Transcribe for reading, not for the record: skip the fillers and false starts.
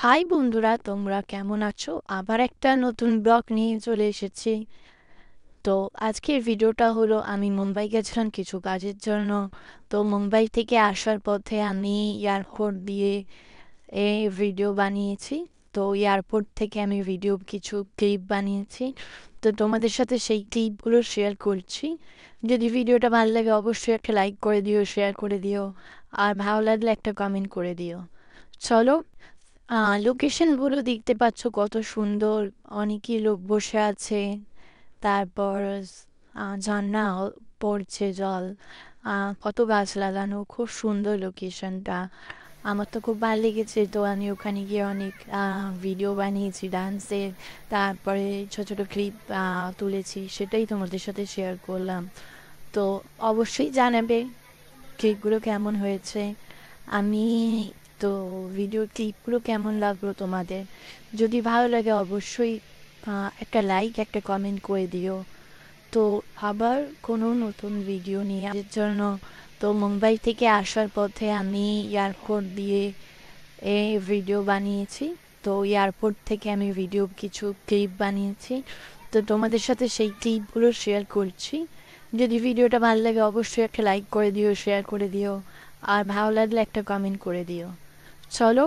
High বন্ধুরা, তোমরা কেমন আছো? আবার একটা নতুন ব্লগ নিয়ে চলে এসেছি। তো আজকের ভিডিওটা হলো, আমি মুম্বাই গেছিলাম কিছু কাজের জন্য। তো মুম্বাই থেকে আসার পথে আমি এয়ারপোর্ট দিয়ে এই ভিডিও বানিয়েছি। তো এয়ারপোর্ট থেকে আমি ভিডিও কিছু ক্লিপ বানিয়েছি। তো তোমাদের সাথে সেই ক্লিপগুলো শেয়ার করছি। যদি ভিডিওটা ভালো লাগে অবশ্যই একটা লাইক করে দিও, শেয়ার করে দিও, আর ভালো লাগলে একটা কমেন্ট করে দিও। চলো, লোকেশনগুলো দেখতে পাচ্ছ কত সুন্দর, অনেকই লোক বসে আছে। তারপর ঝর্ণা পড়ছে জল, কত গাছ লাগানো, খুব সুন্দর লোকেশনটা। আমার তো খুব ভালো লেগেছে। তো আমি ওখানে গিয়ে অনেক ভিডিও বানিয়েছি ডান্সের, তারপরে ছোট ছোট ক্লিপ তুলেছি, সেটাই তোমাদের সাথে শেয়ার করলাম। তো অবশ্যই জানাবে ক্লিপগুলো কেমন হয়েছে। আমি তো ভিডিও ক্লিপগুলো কেমন লাগলো তোমাদের? যদি ভালো লাগে অবশ্যই একটা লাইক একটা কমেন্ট করে দিও। তো আবার কোনো নতুন ভিডিও নিয়ে আসার জন্য। তো মুম্বাই থেকে আসার পথে আমি এয়ারপোর্ট দিয়ে এই ভিডিও বানিয়েছি। তো এয়ারপোর্ট থেকে আমি ভিডিও কিছু ক্লিপ বানিয়েছি। তো তোমাদের সাথে সেই ক্লিপগুলো শেয়ার করছি। যদি ভিডিওটা ভালো লাগে অবশ্যই একটা লাইক করে দিও, শেয়ার করে দিও, আর ভালো লাগলে একটা কমেন্ট করে দিও। চলো,